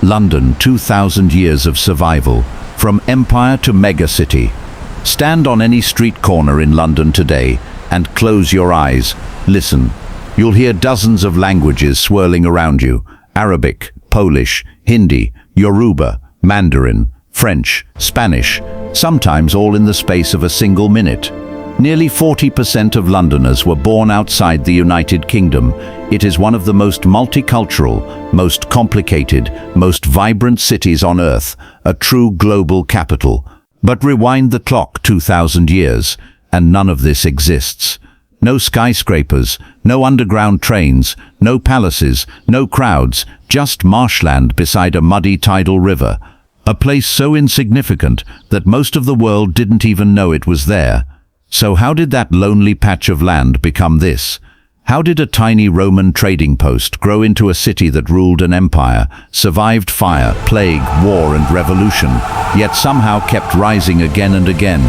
London, 2,000 years of survival, from empire to megacity. Stand on any street corner in London today and close your eyes. Listen. You'll hear dozens of languages swirling around you. Arabic, Polish, Hindi, Yoruba, Mandarin, French, Spanish, sometimes all in the space of a single minute. Nearly 40% of Londoners were born outside the United Kingdom. It is one of the most multicultural, most complicated, most vibrant cities on Earth, a true global capital. But rewind the clock 2,000 years, and none of this exists. No skyscrapers, no underground trains, no palaces, no crowds, just marshland beside a muddy tidal river. A place so insignificant that most of the world didn't even know it was there. So how did that lonely patch of land become this? How did a tiny Roman trading post grow into a city that ruled an empire, survived fire, plague, war and revolution, yet somehow kept rising again and again?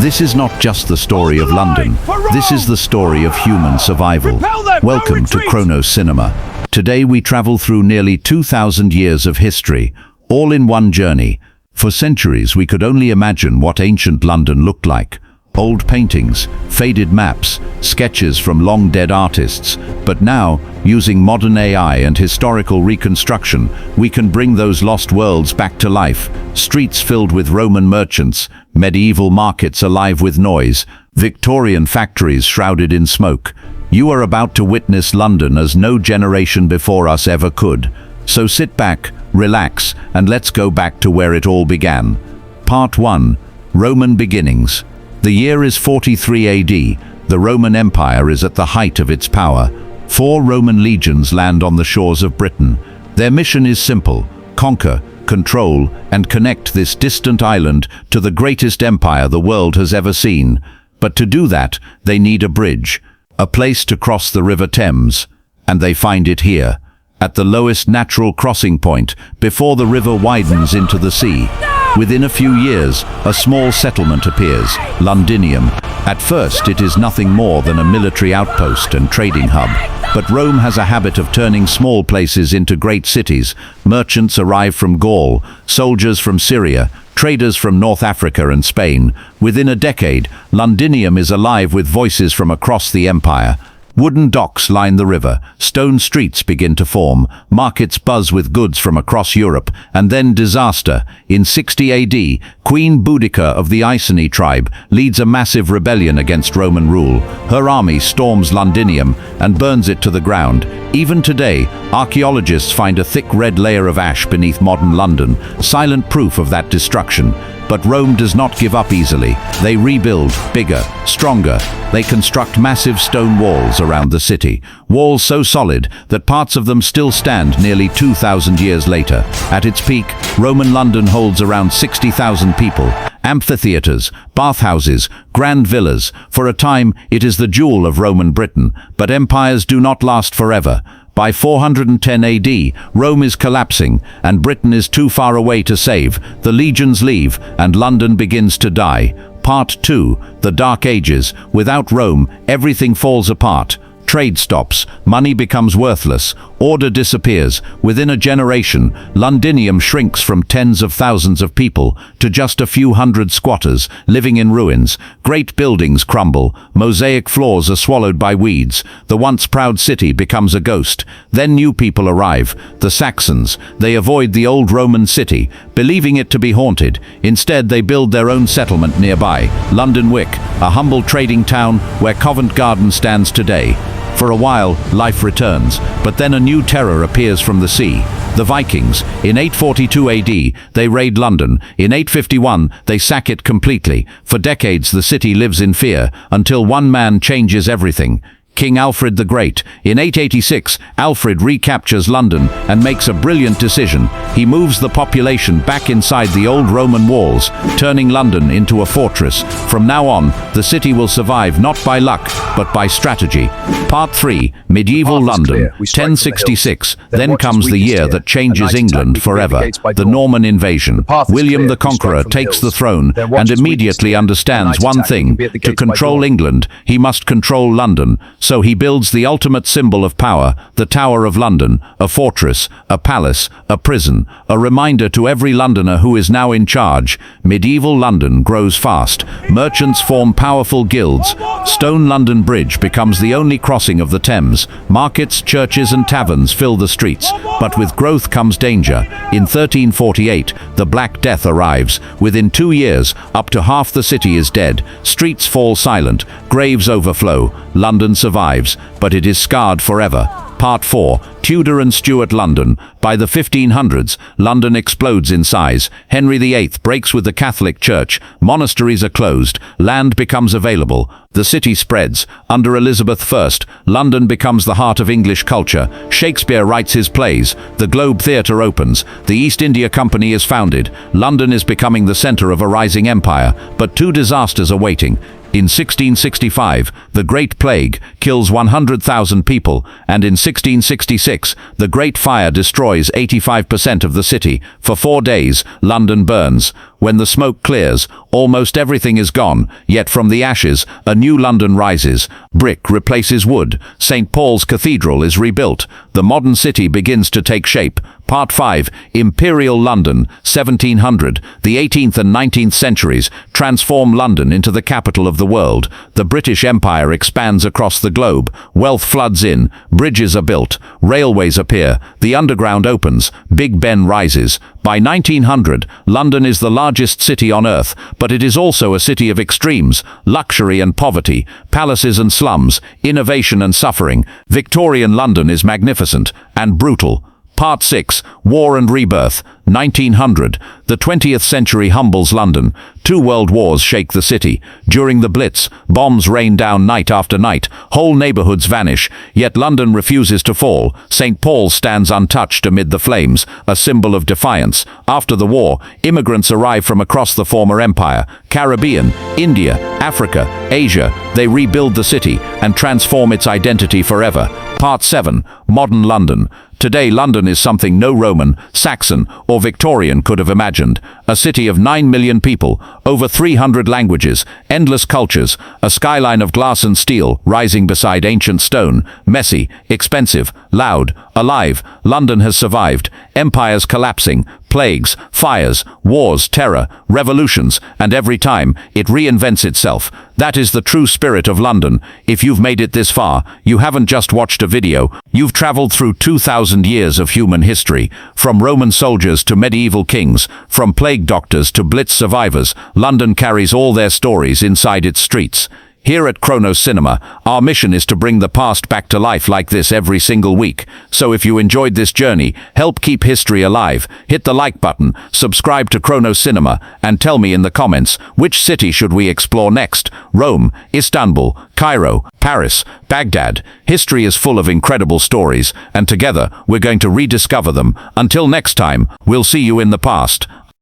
This is not just the story of London. This is the story of human survival. Welcome to Chronos Cinema. Today we travel through nearly 2,000 years of history, all in one journey. For centuries we could only imagine what ancient London looked like. Old paintings, faded maps, sketches from long-dead artists. But now, using modern AI and historical reconstruction, we can bring those lost worlds back to life. Streets filled with Roman merchants, medieval markets alive with noise, Victorian factories shrouded in smoke. You are about to witness London as no generation before us ever could. So sit back, relax, and let's go back to where it all began. Part 1. Roman Beginnings. The year is 43 AD. The Roman Empire is at the height of its power. 4 Roman legions land on the shores of Britain. Their mission is simple: conquer, control, and connect this distant island to the greatest empire the world has ever seen. But to do that, they need a bridge, a place to cross the River Thames. And they find it here, at the lowest natural crossing point, before the river widens into the sea. Within a few years, a small settlement appears, Londinium. At first, it is nothing more than a military outpost and trading hub. But Rome has a habit of turning small places into great cities. Merchants arrive from Gaul, soldiers from Syria, traders from North Africa and Spain. Within a decade, Londinium is alive with voices from across the empire. Wooden docks line the river, stone streets begin to form, markets buzz with goods from across Europe, and then disaster. In 60 AD, Queen Boudica of the Iceni tribe leads a massive rebellion against Roman rule. Her army storms Londinium and burns it to the ground. Even today, archaeologists find a thick red layer of ash beneath modern London, silent proof of that destruction. But Rome does not give up easily. They rebuild, bigger, stronger. They construct massive stone walls around the city, walls so solid that parts of them still stand nearly 2,000 years later. At its peak, Roman London holds around 60,000 people. Amphitheaters, bathhouses, grand villas. For a time, it is the jewel of Roman Britain. But empires do not last forever. By 410 AD, Rome is collapsing, and Britain is too far away to save. The legions leave, and London begins to die. Part 2. The Dark Ages. Without Rome, everything falls apart. Trade stops, money becomes worthless, order disappears. Within a generation, Londinium shrinks from tens of thousands of people to just a few hundred squatters living in ruins. Great buildings crumble, mosaic floors are swallowed by weeds. The once proud city becomes a ghost. Then new people arrive, the Saxons. They avoid the old Roman city, believing it to be haunted. Instead, they build their own settlement nearby, London Wick, a humble trading town where Covent Garden stands today. For a while, life returns, but then a new terror appears from the sea. The Vikings. In 842 AD, they raid London. In 851, they sack it completely. For decades, the city lives in fear, until one man changes everything. King Alfred the Great. In 886, Alfred recaptures London and makes a brilliant decision. He moves the population back inside the old Roman walls, turning London into a fortress. From now on, the city will survive not by luck, but by strategy. Part 3. Medieval London. 1066. Then comes the year that changes England forever. The Norman invasion. William the Conqueror takes the throne and immediately understands one thing. To control England, he must control London. So he builds the ultimate symbol of power, the Tower of London, a fortress, a palace, a prison, a reminder to every Londoner who is now in charge. Medieval London grows fast. Merchants form powerful guilds. Stone London Bridge becomes the only crossing of the Thames. Markets, churches and taverns fill the streets. But with growth comes danger. In 1348, the Black Death arrives. Within 2 years, up to half the city is dead. Streets fall silent. Graves overflow. London survives, but it is scarred forever. Part 4. Tudor and Stuart London. By the 1500s, London explodes in size. Henry VIII breaks with the Catholic Church. Monasteries are closed. Land becomes available. The city spreads. Under Elizabeth I, London becomes the heart of English culture. Shakespeare writes his plays. The Globe Theatre opens. The East India Company is founded. London is becoming the centre of a rising empire. But 2 disasters are waiting. In 1665, the Great Plague kills 100,000 people, and in 1666, the Great Fire destroys 85% of the city. For 4 days, London burns. When the smoke clears, almost everything is gone, yet from the ashes, a new London rises. Brick replaces wood. St. Paul's Cathedral is rebuilt. The modern city begins to take shape. Part 5. Imperial London, 1700. The 18th and 19th centuries transform London into the capital of the world. The British Empire expands across the globe. Wealth floods in. Bridges are built. Railways appear. The underground opens. Big Ben rises. By 1900, London is the largest city on earth, but it is also a city of extremes, luxury and poverty, palaces and slums, innovation and suffering. Victorian London is magnificent and brutal. Part 6. War and Rebirth, 1900. The 20th century humbles London. 2 world wars shake the city. During the Blitz, bombs rain down night after night. Whole neighborhoods vanish. Yet London refuses to fall. St. Paul's stands untouched amid the flames, a symbol of defiance. After the war, immigrants arrive from across the former empire. Caribbean, India, Africa, Asia. They rebuild the city and transform its identity forever. Part 7. Modern London. Today, London is something no Roman, Saxon, or Victorian could have imagined. A city of 9 million people, over 300 languages, endless cultures, a skyline of glass and steel rising beside ancient stone. Messy, expensive, loud, alive. London has survived. Empires collapsing, plagues, fires, wars, terror, revolutions, and every time, it reinvents itself. That is the true spirit of London. If you've made it this far, you haven't just watched a video, you've traveled through 2,000 years of human history. From Roman soldiers to medieval kings, from plague doctors to Blitz survivors, London carries all their stories inside its streets. Here at Chronos Cinema, our mission is to bring the past back to life like this every single week. So if you enjoyed this journey, help keep history alive. Hit the like button, subscribe to Chronos Cinema, and tell me in the comments, which city should we explore next? Rome, Istanbul, Cairo, Paris, Baghdad. History is full of incredible stories, and together we're going to rediscover them. Until next time, we'll see you in the past.